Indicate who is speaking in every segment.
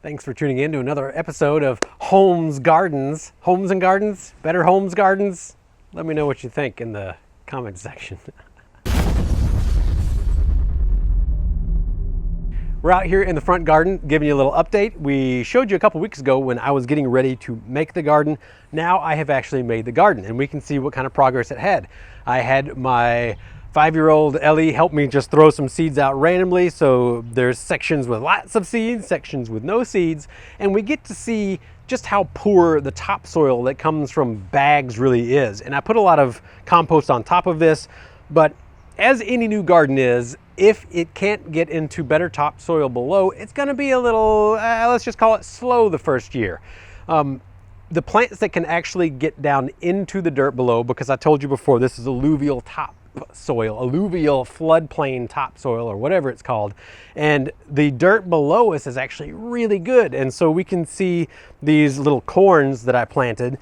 Speaker 1: Thanks for tuning in to another episode of Holmes Gardens. Homes and Gardens? Better Holmes Gardens? Let me know what you think in the comment section. We're out here in the front garden giving you a little update. We showed you a couple weeks ago when I was getting ready to make the garden. Now I have actually made the garden and we can see what kind of progress it had. I had my 5-year-old Ellie help me just throw some seeds out randomly. So there's sections with lots of seeds, sections with no seeds, and we get to see just how poor the topsoil that comes from bags really is. And I put a lot of compost on top of this, but as any new garden is, if it can't get into better topsoil below, it's gonna be a little, let's just call it slow the first year. The plants that can actually get down into the dirt below, because I told you before, this is alluvial topsoil, alluvial floodplain topsoil, or whatever it's called. And the dirt below us is actually really good. And so we can see these little corns that I planted.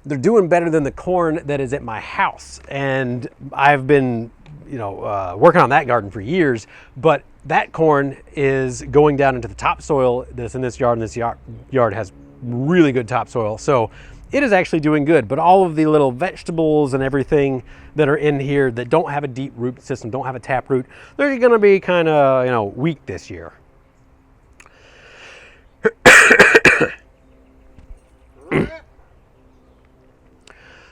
Speaker 1: They're doing better than the corn that is at my house. And I've been working on that garden for years, but that corn is going down into the topsoil that's in this yard, and this yard has really good topsoil. So it is actually doing good, but all of the little vegetables and everything that are in here that don't have a deep root system, don't have a tap root, they're gonna be kind of, weak this year.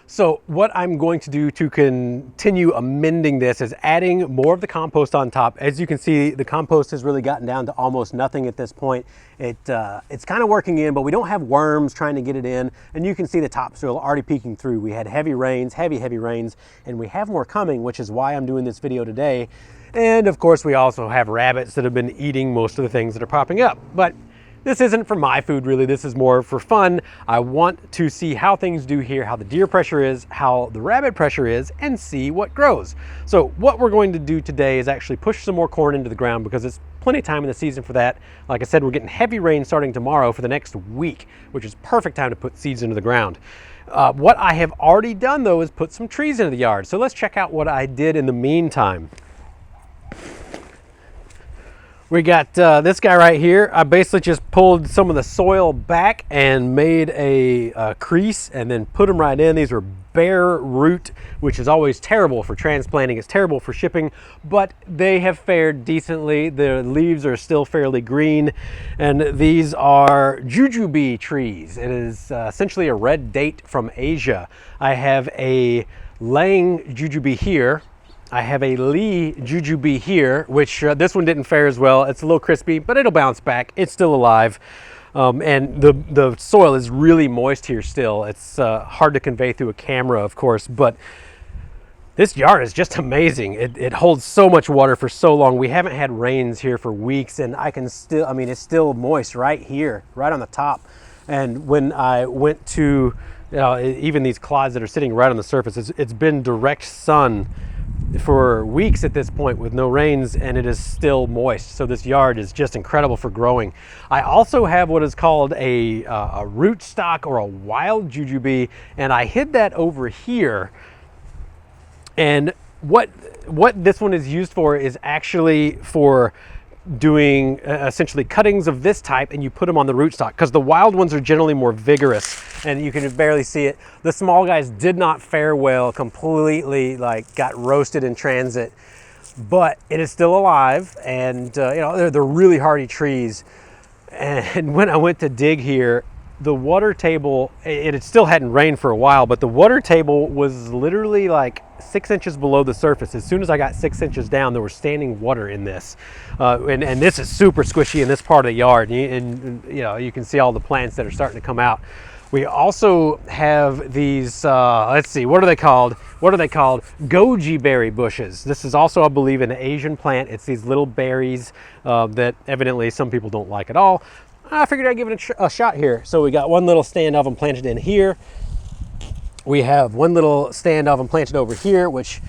Speaker 1: So what I'm going to do to continue amending this is adding more of the compost on top. As you can see, the compost has really gotten down to almost nothing at this point. It's kind of working in, but we don't have worms trying to get it in. And you can see the topsoil already peeking through. We had heavy rains, heavy rains, and we have more coming, which is why I'm doing this video today. And of course, we also have rabbits that have been eating most of the things that are popping up. But this isn't for my food, really. This is more for fun. I want to see how things do here, how the deer pressure is, how the rabbit pressure is, and see what grows. So what we're going to do today is actually push some more corn into the ground, because it's plenty of time in the season for that. Like I said, we're getting heavy rain starting tomorrow for the next week, which is perfect time to put seeds into the ground. What I have already done, though, is put some trees into the yard. So let's check out what I did in the meantime. We got this guy right here. I basically just pulled some of the soil back and made a crease and then put them right in. These were bare root, which is always terrible for transplanting. It's terrible for shipping, but they have fared decently. The leaves are still fairly green, and these are jujube trees. It is essentially a red date from Asia. I have a Lang jujube here. I have a Lee jujube here, which this one didn't fare as well. It's a little crispy, but it'll bounce back. It's still alive. And the soil is really moist here still. It's hard to convey through a camera, of course, but this yard is just amazing. It holds so much water for so long. We haven't had rains here for weeks, and it's still moist right here, right on the top. And when I went to, even these clods that are sitting right on the surface, it's been direct sun for weeks at this point with no rains, and it is still moist. So this yard is just incredible for growing. I also have what is called a root stock, or a wild jujube, and I hid that over here. And what this one is used for is actually for doing essentially cuttings of this type, and you put them on the rootstock, because the wild ones are generally more vigorous and you can barely see it. The small guys did not fare well, completely got roasted in transit, but it is still alive, and they're really hardy trees. And when I went to dig here, the water table, it still hadn't rained for a while, but the water table was literally 6 inches below the surface. As soon as I got 6 inches down, there was standing water in this. And this is super squishy in this part of the yard. And you can see all the plants that are starting to come out. We also have these, let's see, what are they called? Goji berry bushes. This is also, I believe, an Asian plant. It's these little berries that evidently some people don't like at all. I figured I'd give it a shot here. So we got one little stand of them planted in here. We have one little stand of them planted over here, which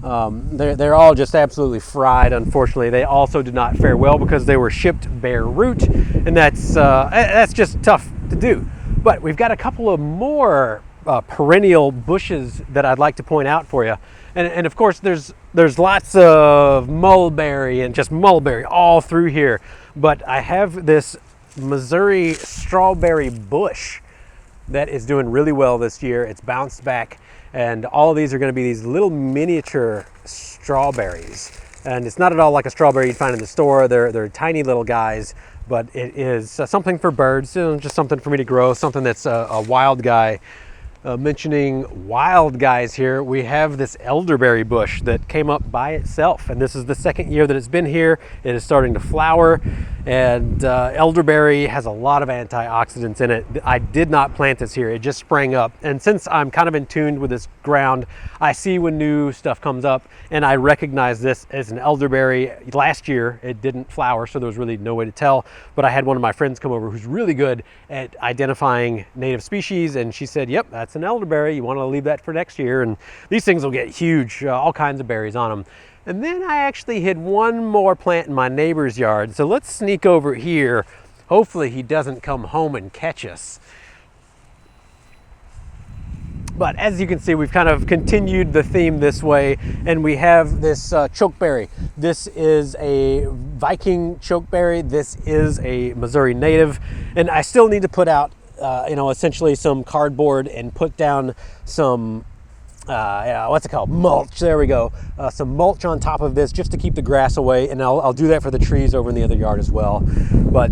Speaker 1: they're all just absolutely fried. Unfortunately, they also did not fare well because they were shipped bare root, and that's just tough to do. But we've got a couple of more perennial bushes that I'd like to point out for you. And of course, there's lots of mulberry and just mulberry all through here. But I have this Missouri strawberry bush that is doing really well this year. It's bounced back, and all of these are going to be these little miniature strawberries. And it's not at all like a strawberry you'd find in the store. They're tiny little guys, but it is something for birds, just something for me to grow, something that's a wild guy. Mentioning wild guys here, we have this elderberry bush that came up by itself, and this is the second year that it's been here. It is starting to flower, and elderberry has a lot of antioxidants in it. I did not plant this here, it just sprang up, and since I'm kind of in tune with this ground, I see when new stuff comes up, and I recognize this as an elderberry. Last year it didn't flower, so there was really no way to tell, but I had one of my friends come over who's really good at identifying native species, and she said, yep, that's an elderberry. You want to leave that for next year, and these things will get huge, all kinds of berries on them. And then I actually hid one more plant in my neighbor's yard, so let's sneak over here. Hopefully he doesn't come home and catch us. But as you can see, we've kind of continued the theme this way, and we have this chokeberry. This is a Viking chokeberry. This is a Missouri native, and I still need to put out essentially some cardboard and put down some what's it called? Mulch. There we go. Some mulch on top of this just to keep the grass away, and I'll do that for the trees over in the other yard as well. But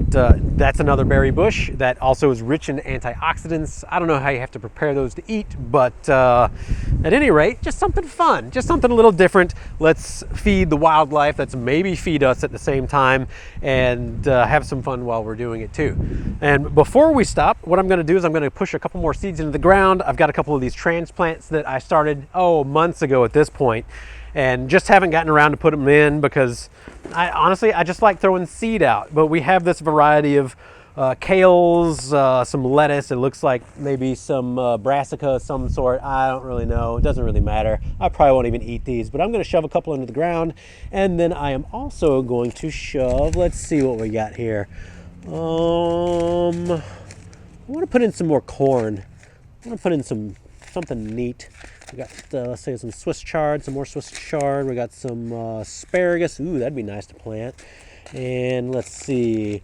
Speaker 1: that's another berry bush that also is rich in antioxidants. I don't know how you have to prepare those to eat, but at any rate, just something fun, just something a little different. Let's feed the wildlife. Let's maybe feed us at the same time, and have some fun while we're doing it too. And before we stop, what I'm going to do is I'm going to push a couple more seeds into the ground. I've got a couple of these transplants that I started months ago at this point, and just haven't gotten around to put them in because I just like throwing seed out. But we have this variety of kales, some lettuce, it looks like maybe some brassica of some sort. I don't really know, it doesn't really matter. I probably won't even eat these, but I'm going to shove a couple into the ground, and then I am also going to shove, let's see what we got here. I want to put in some more corn. I want to put in something neat. We got, let's say, some Swiss chard, some more Swiss chard. We got some asparagus. Ooh, that'd be nice to plant. And let's see,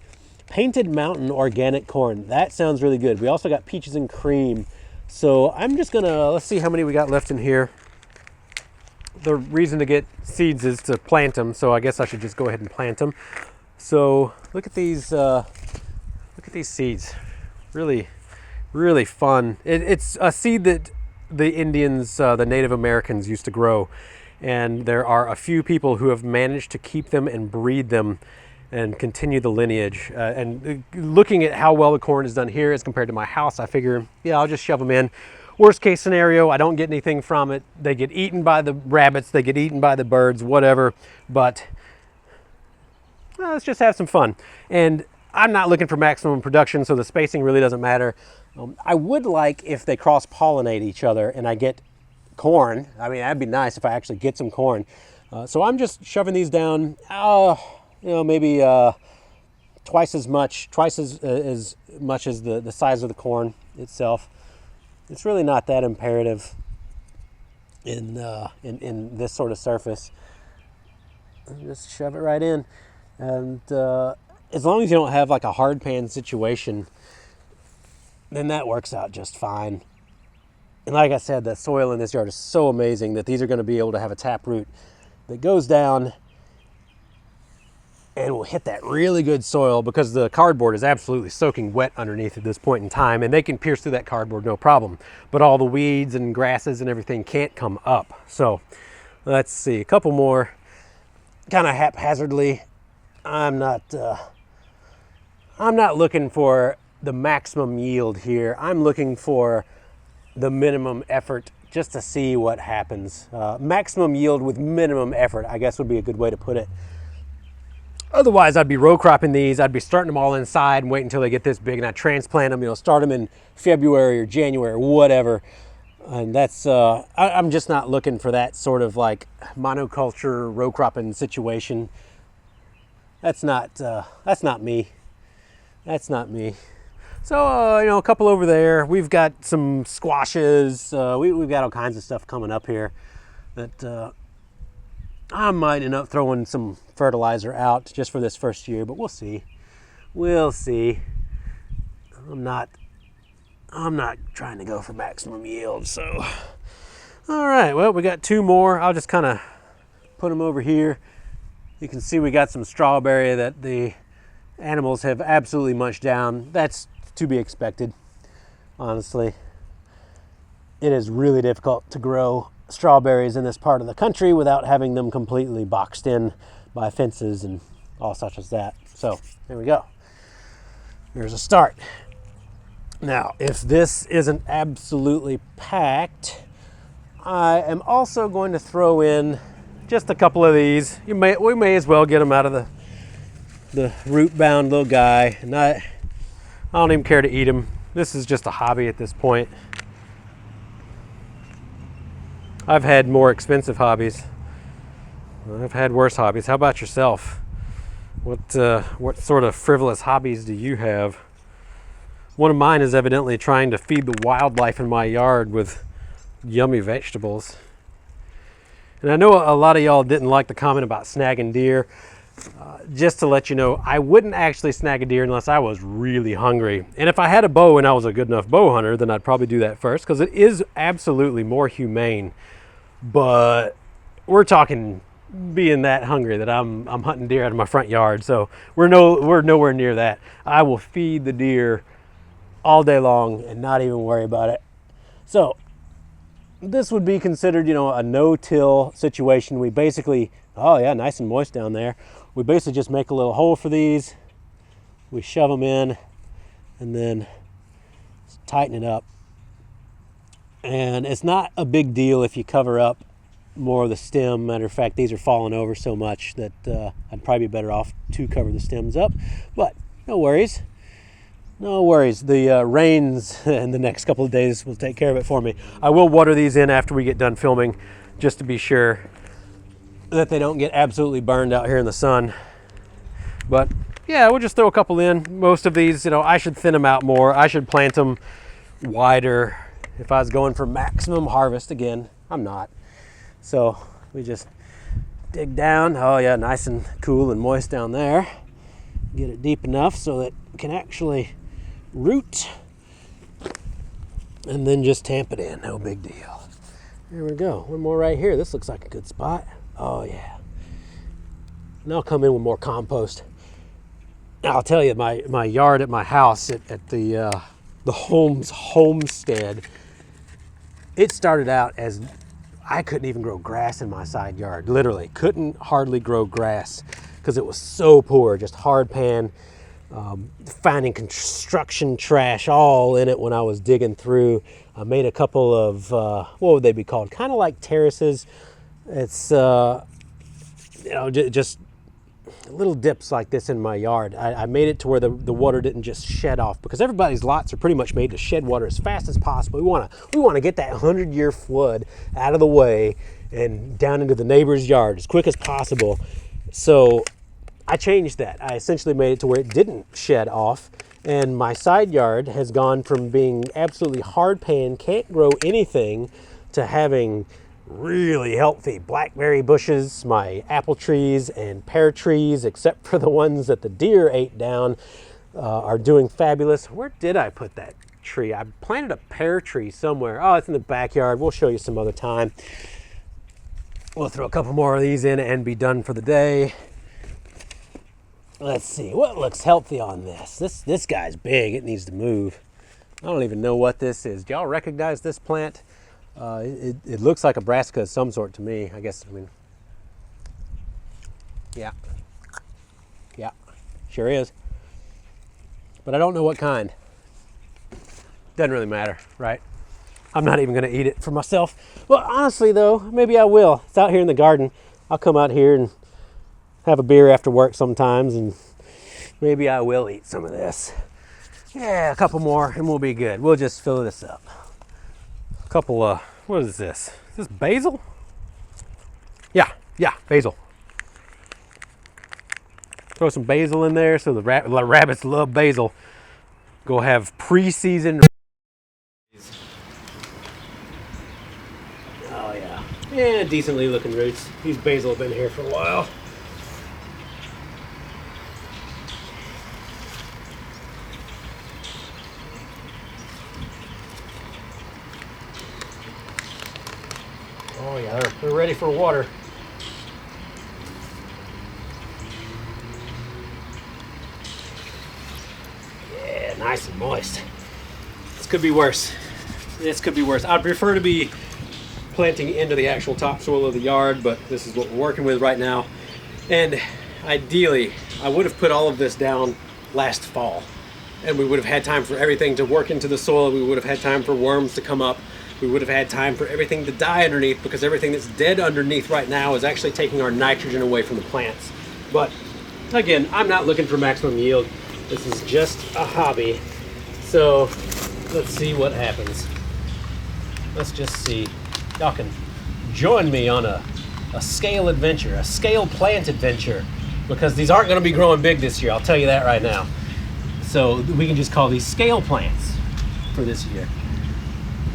Speaker 1: Painted Mountain organic corn. That sounds really good. We also got peaches and cream. So I'm just gonna, let's see how many we got left in here. The reason to get seeds is to plant them, so I guess I should just go ahead and plant them. So look at these seeds. Really, really fun. It's a seed that the Indians, the Native Americans used to grow, and there are a few people who have managed to keep them and breed them and continue the lineage. And looking at how well the corn is done here as compared to my house, I figure, yeah, I'll just shove them in. Worst case scenario, I don't get anything from it. They get eaten by the rabbits, they get eaten by the birds, whatever, but let's just have some fun. And I'm not looking for maximum production, so the spacing really doesn't matter. I would like if they cross-pollinate each other and I get corn. I mean, that'd be nice if I actually get some corn. So I'm just shoving these down, maybe twice as much as the size of the corn itself. It's really not that imperative in this sort of surface. Just shove it right in, and as long as you don't have like a hard pan situation, then that works out just fine. And like I said, the soil in this yard is so amazing that these are going to be able to have a taproot that goes down and will hit that really good soil, because the cardboard is absolutely soaking wet underneath at this point in time, and they can pierce through that cardboard no problem. But all the weeds and grasses and everything can't come up. So let's see, a couple more, kind of haphazardly. I'm not looking for the maximum yield here. I'm looking for the minimum effort just to see what happens. Maximum yield with minimum effort, I guess, would be a good way to put it. Otherwise, I'd be row cropping these. I'd be starting them all inside and wait until they get this big, and I'd transplant them, start them in February or January or whatever. And that's, I'm just not looking for that sort of like monoculture row cropping situation. That's not me. That's not me. So, a couple over there. We've got some squashes. We've got all kinds of stuff coming up here that I might end up throwing some fertilizer out just for this first year, but we'll see. We'll see. I'm not trying to go for maximum yield, so. All right, well, we got 2 more. I'll just kind of put them over here. You can see we got some strawberry that the animals have absolutely munched down. That's to be expected, honestly. It is really difficult to grow strawberries in this part of the country without having them completely boxed in by fences and all such as that. So there we go. Here's a start. Now, if this isn't absolutely packed, I am also going to throw in just a couple of these. We may as well get them out of the root-bound little guy. And I don't even care to eat them. This is just a hobby at this point. I've had more expensive hobbies. I've had worse hobbies. How about yourself? What sort of frivolous hobbies do you have? One of mine is evidently trying to feed the wildlife in my yard with yummy vegetables. And I know a lot of y'all didn't like the comment about snagging deer. Just to let you know, I wouldn't actually snag a deer unless I was really hungry. And if I had a bow and I was a good enough bow hunter, then I'd probably do that first, because it is absolutely more humane. But we're talking being that hungry that I'm hunting deer out of my front yard, so we're nowhere near that. I will feed the deer all day long and not even worry about it. So this would be considered, a no-till situation. We basically, oh yeah, nice and moist down there. We basically just make a little hole for these. We shove them in and then tighten it up. And it's not a big deal if you cover up more of the stem. Matter of fact, these are falling over so much that I'd probably be better off to cover the stems up. But no worries. No worries. The rains in the next couple of days will take care of it for me. I will water these in after we get done filming, just to be sure that they don't get absolutely burned out here in the sun. But yeah, we'll just throw a couple in. Most of these, I should thin them out more. I should plant them wider. If I was going for maximum harvest, again, I'm not. So we just dig down. Oh yeah, nice and cool and moist down there. Get it deep enough so that it can actually root, and then just tamp it in. No big deal. There we go. One more right here. This looks like a good spot. Oh yeah. And I'll come in with more compost. I'll tell you, my yard at my house at the Holmes homestead, it started out as I couldn't even grow grass in my side yard. Literally couldn't hardly grow grass because it was so poor. Just hard pan. Finding construction trash all in it when I was digging through. I made a couple of, what would they be called? Kind of like terraces. It's, just little dips like this in my yard. I made it to where the water didn't just shed off, because everybody's lots are pretty much made to shed water as fast as possible. We want to get that 100-year flood out of the way and down into the neighbor's yard as quick as possible. So I changed that. I essentially made it to where it didn't shed off, and my side yard has gone from being absolutely hard pan, can't grow anything, to having really healthy blackberry bushes, my apple trees and pear trees, except for the ones that the deer ate down, are doing fabulous. Where did I put that tree? I planted a pear tree somewhere. Oh, it's in the backyard. We'll show you some other time. We'll throw a couple more of these in and be done for the day. Let's see, what looks healthy on this? This guy's big, it needs to move. I don't even know what this is. Do y'all recognize this plant? It looks like a brassica of some sort to me, I guess. Yeah, sure is. But I don't know what kind. Doesn't really matter, right? I'm not even gonna eat it for myself. Well, honestly though, maybe I will. It's out here in the garden. I'll come out here and have a beer after work sometimes, and maybe I will eat some of this. Yeah, a couple more and we'll be good. We'll just fill this up. A couple, what is this? Is this basil? Yeah, basil. Throw some basil in there so the rabbits love basil. Go have pre-seasoned. Oh yeah. Yeah, decently looking roots. These basil have been here for a while. Yeah, they're ready for water. Yeah, nice and moist. This could be worse. This could be worse. I'd prefer to be planting into the actual topsoil of the yard, but this is what we're working with right now. And ideally, I would have put all of this down last fall, and we would have had time for everything to work into the soil. We would have had time for worms to come up. We would have had time for everything to die underneath, because everything that's dead underneath right now is actually taking our nitrogen away from the plants. But again, I'm not looking for maximum yield. This is just a hobby. So let's see what happens. Let's just see. Y'all can join me on a scale adventure, a scale plant adventure, because these aren't going to be growing big this year. I'll tell you that right now. So we can just call these scale plants for this year.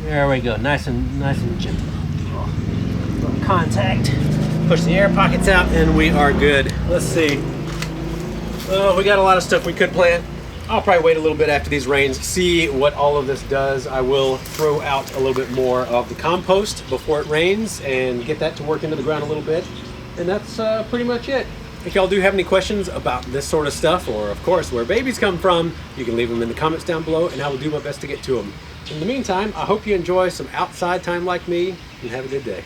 Speaker 1: There we go, nice and gentle. Contact. Push the air pockets out, and we are good. Let's see. Oh, we got a lot of stuff we could plant. I'll probably wait a little bit after these rains, see what all of this does. I will throw out a little bit more of the compost before it rains and get that to work into the ground a little bit. And that's pretty much it. If y'all do have any questions about this sort of stuff, or of course where babies come from, you can leave them in the comments down below, and I will do my best to get to them. In the meantime, I hope you enjoy some outside time like me, and have a good day.